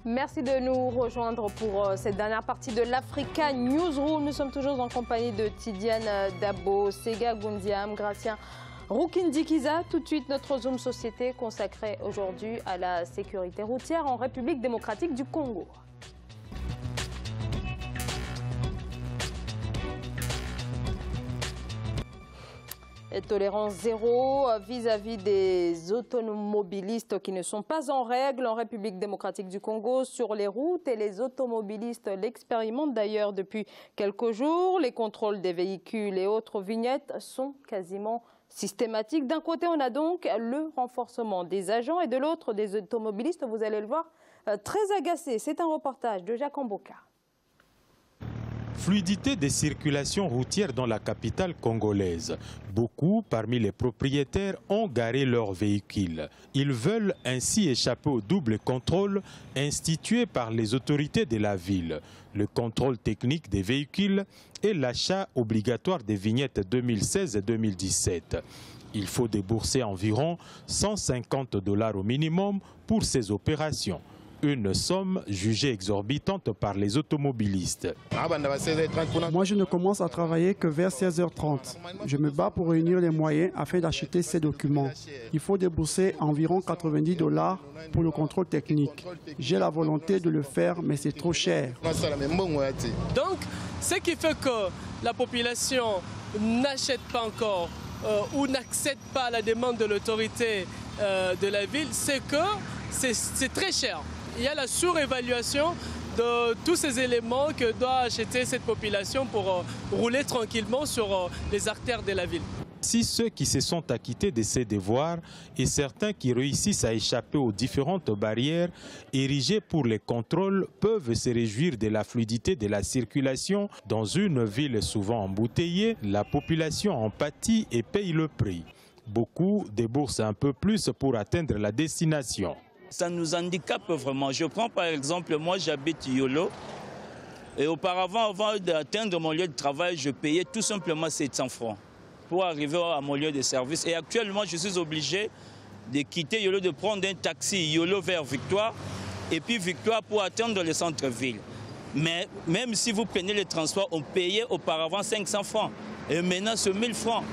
Merci de nous rejoindre pour cette dernière partie de l'Africa Newsroom. Nous sommes toujours en compagnie de Tidiane Dabo, Sega Goundiam, Gratien Rukindi-Kiza. Tout de suite, notre Zoom Société consacré aujourd'hui à la sécurité routière en République démocratique du Congo. Et tolérance zéro vis-à-vis des automobilistes qui ne sont pas en règle en République démocratique du Congo sur les routes. Et les automobilistes l'expérimentent d'ailleurs depuis quelques jours. Les contrôles des véhicules et autres vignettes sont quasiment systématiques. D'un côté, on a donc le renforcement des agents et de l'autre, des automobilistes, vous allez le voir, très agacés. C'est un reportage de Jacques Amboka. Fluidité des circulations routières dans la capitale congolaise. Beaucoup parmi les propriétaires ont garé leurs véhicules. Ils veulent ainsi échapper au double contrôle institué par les autorités de la ville. Le contrôle technique des véhicules et l'achat obligatoire des vignettes 2016 et 2017. Il faut débourser environ 150 $ au minimum pour ces opérations. Une somme jugée exorbitante par les automobilistes. Moi, je ne commence à travailler que vers 16h30. Je me bats pour réunir les moyens afin d'acheter ces documents. Il faut débourser environ 90 $ pour le contrôle technique. J'ai la volonté de le faire, mais c'est trop cher. Donc, ce qui fait que la population n'achète pas encore ou n'accepte pas la demande de l'autorité de la ville, c'est que c'est très cher. Il y a la surévaluation de tous ces éléments que doit acheter cette population pour rouler tranquillement sur les artères de la ville. Si ceux qui se sont acquittés de ces devoirs et certains qui réussissent à échapper aux différentes barrières érigées pour les contrôles peuvent se réjouir de la fluidité de la circulation dans une ville souvent embouteillée, la population en pâtit et paye le prix. Beaucoup déboursent un peu plus pour atteindre la destination. Ça nous handicape vraiment. Je prends par exemple, moi j'habite Yolo. Et auparavant, avant d'atteindre mon lieu de travail, je payais tout simplement 700 francs pour arriver à mon lieu de service. Et actuellement, je suis obligé de quitter Yolo, de prendre un taxi Yolo vers Victoire. Et puis Victoire pour atteindre le centre-ville. Mais même si vous prenez le transport, on payait auparavant 500 francs. Et maintenant, c'est 1000 francs.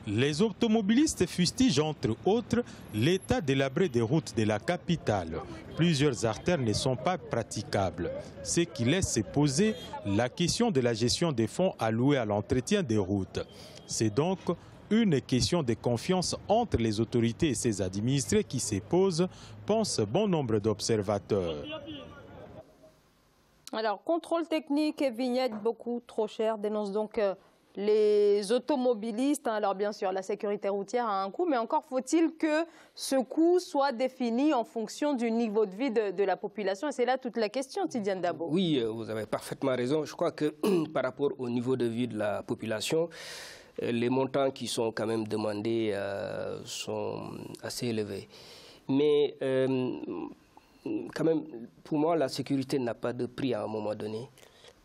Les automobilistes fustigent entre autres l'état délabré des routes de la capitale. Plusieurs artères ne sont pas praticables, ce qui laisse se poser la question de la gestion des fonds alloués à l'entretien des routes. C'est donc une question de confiance entre les autorités et ses administrés qui se pose, pensent bon nombre d'observateurs. Alors, contrôle technique et vignettes beaucoup trop cher, dénonce donc les automobilistes. Alors bien sûr, la sécurité routière a un coût, mais encore faut-il que ce coût soit défini en fonction du niveau de vie de la population. Et c'est là toute la question, Tidiane Dabo. Oui, vous avez parfaitement raison. Je crois que par rapport au niveau de vie de la population, les montants qui sont quand même demandés sont assez élevés. Mais quand même, pour moi, la sécurité n'a pas de prix à un moment donné,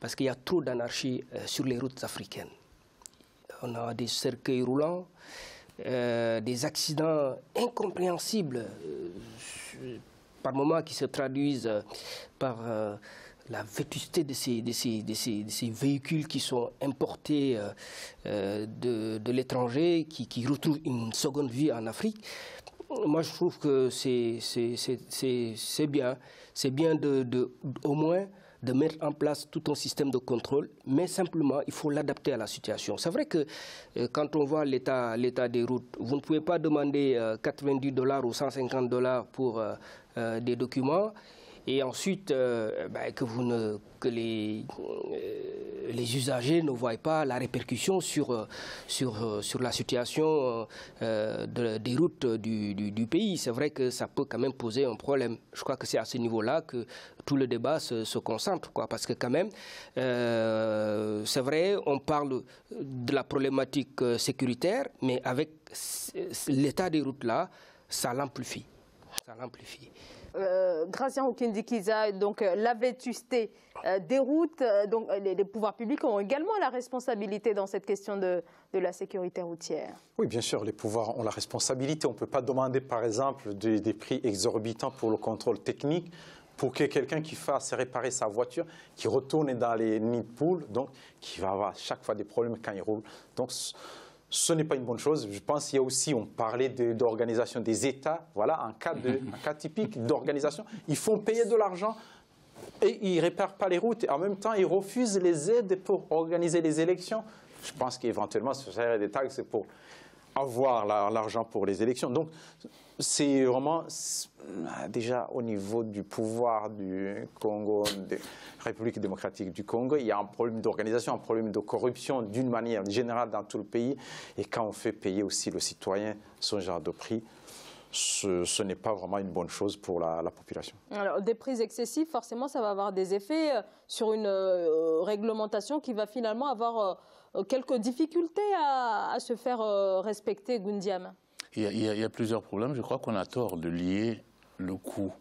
parce qu'il y a trop d'anarchie sur les routes africaines. On a des cercueils roulants, des accidents incompréhensibles par moments qui se traduisent par la vétusté de ces véhicules qui sont importés de l'étranger, qui retrouvent une seconde vie en Afrique. Moi, je trouve que c'est bien. C'est bien au moins de mettre en place tout un système de contrôle, mais simplement, il faut l'adapter à la situation. C'est vrai que quand on voit l'état des routes, vous ne pouvez pas demander 90 $ ou 150 $ pour des documents, et ensuite que les usagers ne voient pas la répercussion sur la situation des routes du pays. C'est vrai que ça peut quand même poser un problème. Je crois que c'est à ce niveau-là que tout le débat se concentre, quoi, parce que quand même, c'est vrai, on parle de la problématique sécuritaire, mais avec l'état des routes là, ça l'amplifie. Gratien Rukindi-Kiza, donc la vétusté des routes, donc les pouvoirs publics ont également la responsabilité dans cette question de la sécurité routière. Oui, bien sûr, les pouvoirs ont la responsabilité. On ne peut pas demander, par exemple, des prix exorbitants pour le contrôle technique, pour que quelqu'un qui fasse réparer sa voiture, qui retourne dans les nids de poules, donc qui va avoir chaque fois des problèmes quand il roule. Donc ce n'est pas une bonne chose. Je pense qu'il y a aussi, on parlait d'organisation des États, voilà, un cas typique d'organisation. Ils font payer de l'argent et ils ne réparent pas les routes. Et en même temps, ils refusent les aides pour organiser les élections. Je pense qu'éventuellement, ce serait des taxes pour avoir l'argent pour les élections. Donc, c'est vraiment, déjà au niveau du pouvoir du Congo, de la République démocratique du Congo, il y a un problème d'organisation, un problème de corruption d'une manière générale dans tout le pays. Et quand on fait payer aussi le citoyen ce genre de prix, ce n'est pas vraiment une bonne chose pour la population. Alors, des prix excessifs, forcément, ça va avoir des effets sur une réglementation qui va finalement avoir quelques difficultés à se faire respecter, Goundiam. Il y a plusieurs problèmes. Je crois qu'on a tort de lier le coût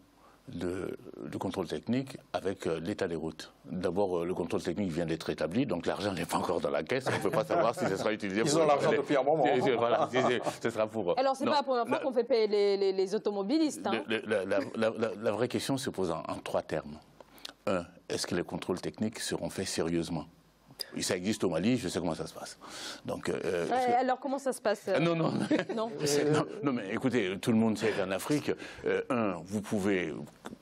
du contrôle technique avec l'état des routes. D'abord, le contrôle technique vient d'être établi, donc l'argent n'est pas encore dans la caisse. On ne peut pas savoir si ce sera utilisé pour... Ils ont l'argent depuis un moment. Voilà, ce sera pour... Alors, ce n'est pas la première fois qu'on fait payer les automobilistes. Hein. La vraie question se pose en 3 termes. 1. Est-ce que les contrôles techniques seront faits sérieusement ? Ça existe au Mali, je sais comment ça se passe. Donc, alors, comment ça se passe Non, mais écoutez, tout le monde sait qu'en Afrique, vous pouvez,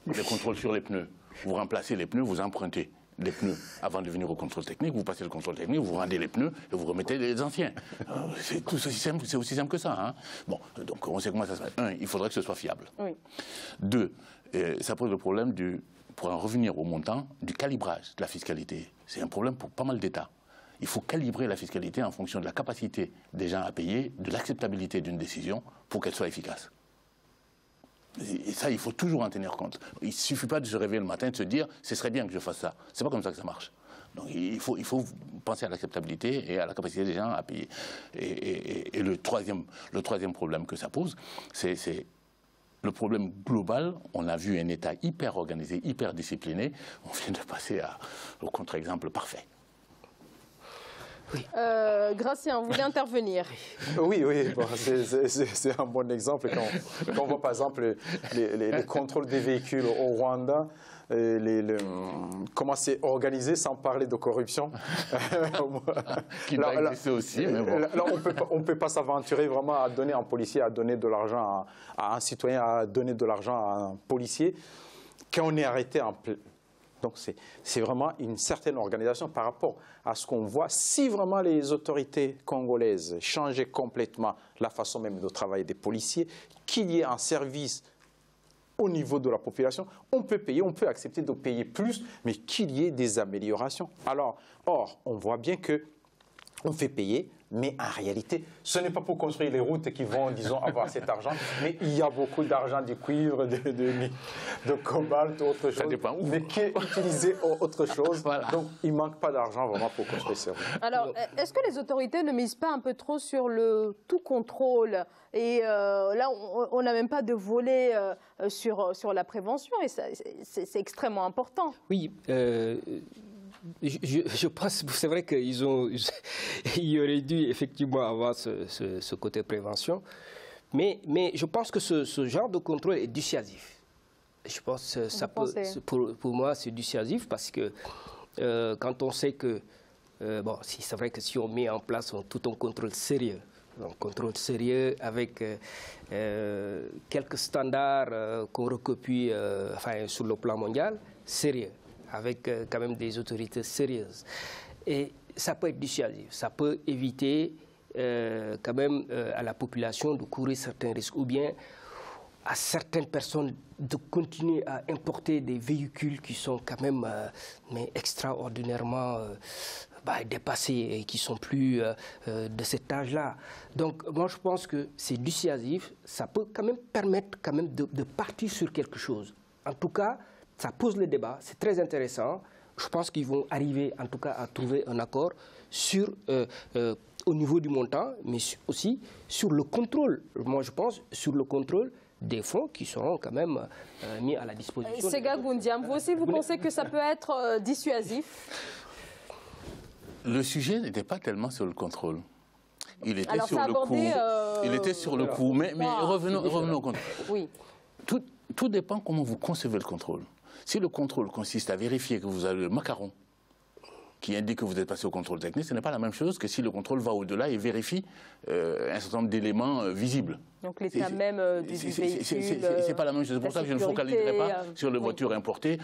les contrôles sur les pneus, vous remplacez les pneus, vous empruntez les pneus avant de venir au contrôle technique, vous passez le contrôle technique, vous rendez les pneus et vous remettez les anciens. C'est aussi simple que ça. Hein. Bon, donc on sait comment ça se passe. 1, il faudrait que ce soit fiable. Oui. 2, ça pose le problème pour en revenir au montant, du calibrage de la fiscalité. C'est un problème pour pas mal d'États. Il faut calibrer la fiscalité en fonction de la capacité des gens à payer, de l'acceptabilité d'une décision pour qu'elle soit efficace. Et ça, il faut toujours en tenir compte. Il ne suffit pas de se réveiller le matin et de se dire « ce serait bien que je fasse ça ». Ce n'est pas comme ça que ça marche. Donc il faut penser à l'acceptabilité et à la capacité des gens à payer. Et le troisième problème que ça pose, c'est le problème global. On a vu un État hyper organisé, hyper discipliné. On vient de passer au contre-exemple parfait. Oui. Gratien, vous voulez intervenir? Oui, bon, c'est un bon exemple. Quand on voit par exemple les contrôles des véhicules au Rwanda, comment c'est organisé sans parler de corruption. Qui doit exister aussi. Mais bon. Là, on ne peut pas s'aventurer vraiment à donner à un policier, à donner de l'argent à un citoyen, à donner de l'argent à un policier quand on est arrêté en plein. Donc c'est vraiment une certaine organisation par rapport à ce qu'on voit. Si vraiment les autorités congolaises changeaient complètement la façon même de travailler des policiers, qu'il y ait un service au niveau de la population, on peut payer, on peut accepter de payer plus, mais qu'il y ait des améliorations. Or, on voit bien qu'on fait payer, mais en réalité, ce n'est pas pour construire les routes qui vont, disons, avoir cet argent, mais il y a beaucoup d'argent, du cuivre, de cobalt, autre chose, ça dépend où. Mais qui est utilisé autre chose. Voilà. Donc, il ne manque pas d'argent vraiment pour construire ces routes. Alors, est-ce que les autorités ne misent pas un peu trop sur le tout contrôle? Et là, on n'a même pas de volet sur la prévention, et c'est extrêmement important. Oui. Je pense, c'est vrai qu'il aurait dû effectivement avoir ce côté prévention, mais je pense que ce genre de contrôle est dissuasif. Je pense que ça peut, pour moi, c'est dissuasif parce que quand on sait que, bon, c'est vrai que si on met en place tout un contrôle sérieux, avec quelques standards qu'on recopie sur le plan mondial, sérieux, avec quand même des autorités sérieuses. Et ça peut être dissuasif, ça peut éviter quand même à la population de courir certains risques, ou bien à certaines personnes de continuer à importer des véhicules qui sont quand même extraordinairement dépassés et qui ne sont plus de cet âge-là. Donc moi je pense que c'est dissuasif, ça peut quand même permettre quand même de partir sur quelque chose. En tout cas, ça pose le débat, c'est très intéressant. Je pense qu'ils vont arriver en tout cas à trouver un accord au niveau du montant, mais aussi sur le contrôle. Moi je pense sur le contrôle des fonds qui seront quand même mis à la disposition. Sega Goundiam, vous aussi vous pensez que ça peut être dissuasif? Le sujet n'était pas tellement sur le contrôle. Il était sur le coût. Il était sur le coût. Mais revenons au contrôle. Oui. Tout dépend comment vous concevez le contrôle. Si le contrôle consiste à vérifier que vous avez le macaron qui indique que vous êtes passé au contrôle technique, ce n'est pas la même chose que si le contrôle va au-delà et vérifie un certain nombre d'éléments visibles. Donc l'état même du véhicule... C'est pas la même chose. C'est pour ça que je ne focaliserai pas sur les voitures importées.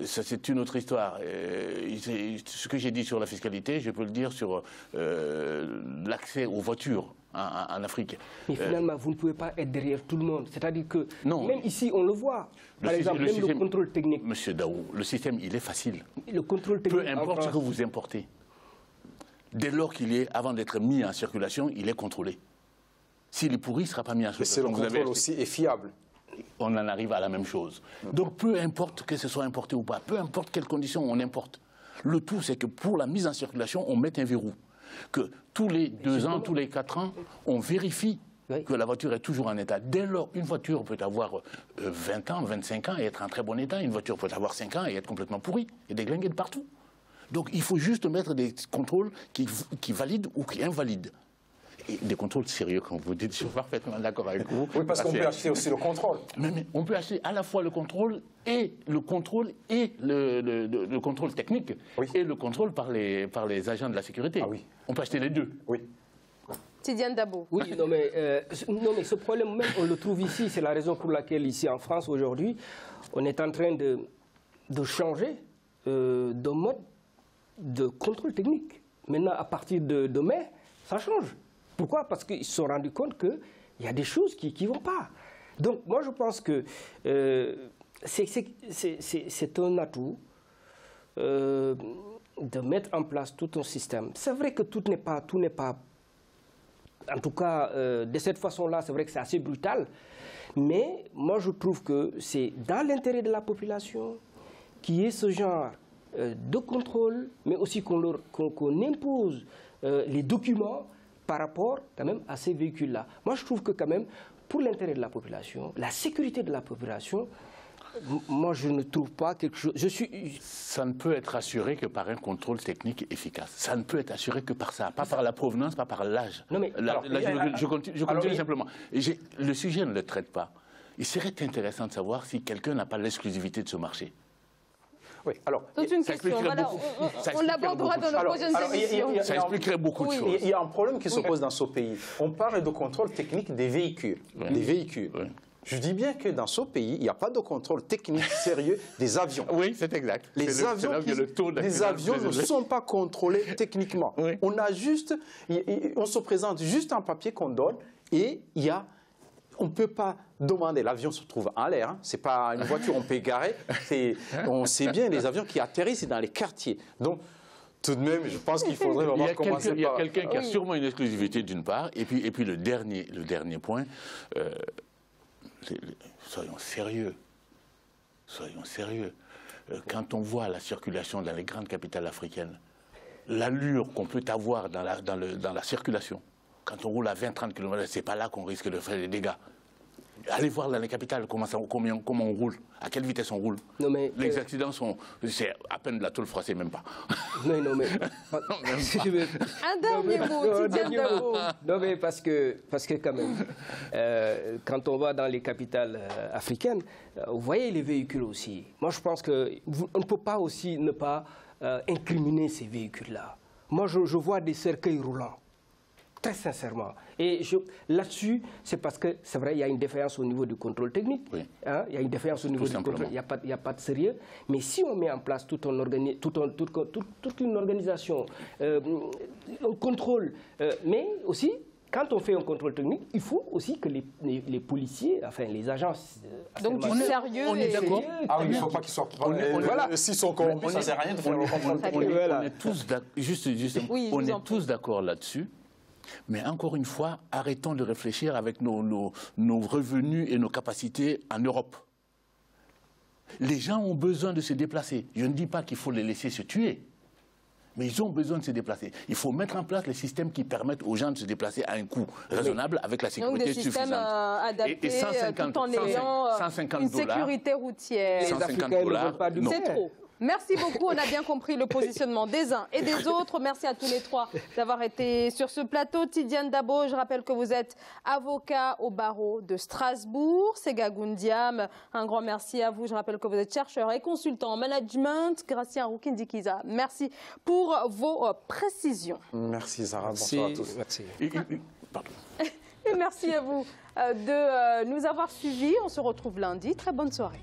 Ça, c'est une autre histoire. Ce que j'ai dit sur la fiscalité, je peux le dire sur l'accès aux voitures en Afrique. Mais finalement, vous ne pouvez pas être derrière tout le monde. C'est-à-dire que, même ici, on le voit. Par exemple, même le contrôle technique. Monsieur Daou, le système, il est facile. Le contrôle technique. Peu importe ce que vous importez. Dès lors qu'il est, avant d'être mis en circulation, il est contrôlé. S'il est pourri, il ne sera pas mis en circulation. Mais c'est le contrôle aussi est fiable. On en arrive à la même chose. Donc peu importe que ce soit importé ou pas, peu importe quelles conditions on importe. Le tout, c'est que pour la mise en circulation, on mette un verrou. Que tous les 2 ans, tous les 4 ans, on vérifie que la voiture est toujours en état. Dès lors, une voiture peut avoir 20 ans, 25 ans et être en très bon état. Une voiture peut avoir 5 ans et être complètement pourrie et déglinguée de partout. Donc il faut juste mettre des contrôles qui valident ou qui invalident. Et des contrôles sérieux, comme vous dites, je suis parfaitement d'accord avec vous. Oui, parce qu'on peut acheter aussi le contrôle. Mais on peut acheter à la fois le contrôle et le contrôle technique et le contrôle par les agents de la sécurité. Ah oui. On peut acheter les deux. Oui. Tidiane Dabo. Oui, non mais ce problème même, on le trouve ici. C'est la raison pour laquelle ici en France aujourd'hui, on est en train de changer de mode de contrôle technique. Maintenant, à partir de demain, ça change. Pourquoi? Parce qu'ils se sont rendus compte qu'il y a des choses qui ne vont pas. Donc, moi, je pense que c'est un atout de mettre en place tout un système. C'est vrai que tout n'est pas... En tout cas, de cette façon-là, c'est vrai que c'est assez brutal. Mais moi, je trouve que c'est dans l'intérêt de la population qu'il y ait ce genre de contrôle, mais aussi qu'on impose les documents par rapport quand même à ces véhicules-là. Moi, je trouve que quand même, pour l'intérêt de la population, la sécurité de la population, moi, je ne trouve pas quelque chose... Ça ne peut être assuré que par un contrôle technique efficace. Ça ne peut être assuré que par ça, pas par la provenance, pas par l'âge. Je continue simplement. Le sujet ne le traite pas. Il serait intéressant de savoir si quelqu'un n'a pas l'exclusivité de ce marché. Oui, alors... C'est une question, on l'abordera dans nos prochaines émissions. Ça expliquerait beaucoup de choses. Il y a un problème qui se pose dans ce pays. On parle de contrôle technique des véhicules. Des véhicules. Oui. Je dis bien que dans ce pays, il n'y a pas de contrôle technique sérieux des avions. Oui, c'est exact. Les avions ne sont pas contrôlés techniquement. Oui. On se présente juste un papier qu'on donne et on ne peut pas demander, l'avion se trouve en l'air, hein. Ce n'est pas une voiture, on peut garer. On sait bien les avions qui atterrissent dans les quartiers. Donc, tout de même, je pense qu'il faudrait vraiment commencer par... Il y a quelqu'un qui a sûrement une exclusivité d'une part, et puis le dernier point, soyons sérieux. Soyons sérieux. Quand on voit la circulation dans les grandes capitales africaines, l'allure qu'on peut avoir dans la circulation, quand on roule à 20-30 km, ce n'est pas là qu'on risque de faire des dégâts. Allez voir dans les capitales comment on roule, à quelle vitesse on roule. Les accidents sont... C'est à peine de la tôle froissée, même pas. Non, mais... Un dernier mot, Tidiane Dabo. Non, mais parce que quand même, quand on va dans les capitales africaines, vous voyez les véhicules aussi. Moi, je pense qu'on ne peut pas aussi ne pas incriminer ces véhicules-là. Moi, je vois des cercueils roulants. Très sincèrement. Et là-dessus, c'est parce que, c'est vrai, il y a une défaillance au niveau du contrôle technique. Oui. Hein, il y a une défaillance au niveau du contrôle. Il n'y a pas de sérieux. Mais si on met en place toute une organisation, un contrôle, mais aussi, quand on fait un contrôle technique, il faut aussi que les policiers, enfin les agents... Donc du sérieux... On est d'accord. Ah oui, il ne faut pas qu'ils soient... Voilà. S'ils sont corrompus, ça ne sert à rien de faire le contrôle technique. On est tous d'accord. On est tous d'accord là-dessus. Mais encore une fois, arrêtons de réfléchir avec nos revenus et nos capacités en Europe. Les gens ont besoin de se déplacer. Je ne dis pas qu'il faut les laisser se tuer, mais ils ont besoin de se déplacer. Il faut mettre en place les systèmes qui permettent aux gens de se déplacer à un coût raisonnable avec la sécurité suffisante. Donc des systèmes adaptés, tout en ayant une sécurité routière. $150, c'est trop. Merci beaucoup. On a bien compris le positionnement des uns et des autres. Merci à tous les trois d'avoir été sur ce plateau. Tidiane Dabo, je rappelle que vous êtes avocat au barreau de Strasbourg. Sega Goundiam, un grand merci à vous. Je rappelle que vous êtes chercheur et consultant en management. Gratien Roukindikiza, merci pour vos précisions. Merci Zara, bonsoir à tous. Merci. Pardon. Et merci à vous de nous avoir suivis. On se retrouve lundi. Très bonne soirée.